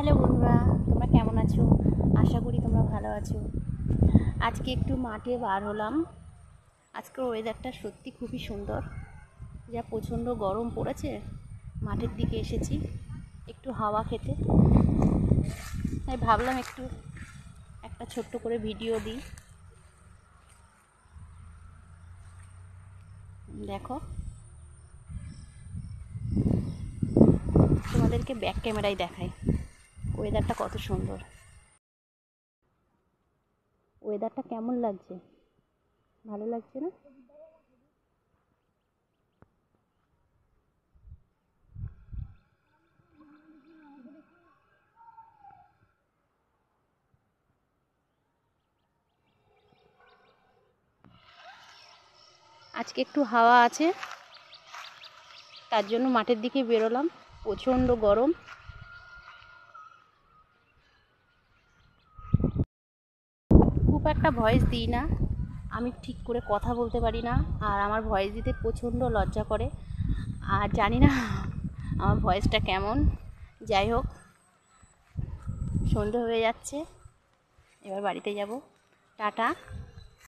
Hello বন্ধুরা, তোমরা কেমন আছো? আশা করি তোমরা ভালো আছো। আজকে একটু মাঠে বার হলাম। আজকের ওয়েদারটা সত্যি খুবই সুন্দর। যা প্রচণ্ড গরম পড়েছে, মাঠের দিকে এসেছি একটু হাওয়া খেতে। তাই ভাবলাম একটা ছোট্ট করে ভিডিও দিই। দেখো, তোমাদেরকে ব্যাক ক্যামেরায় দেখাই ওয়েদারটা কত সুন্দর। ওয়েদারটা কেমন লাগছে? ভালো লাগছে না? আজকে একটু হাওয়া আছে, তার জন্য মাঠের দিকে বেরোলাম। প্রচণ্ড গরম। খুব একটা ভয়েস দিই না, আমি ঠিক করে কথা বলতে পারি না, আর আমার ভয়েস দিতে প্রচণ্ড লজ্জা করে। আর জানি না আমার ভয়েসটা কেমন। যাই হোক, সন্ধে হয়ে যাচ্ছে, এবার বাড়িতে যাব। টাটা।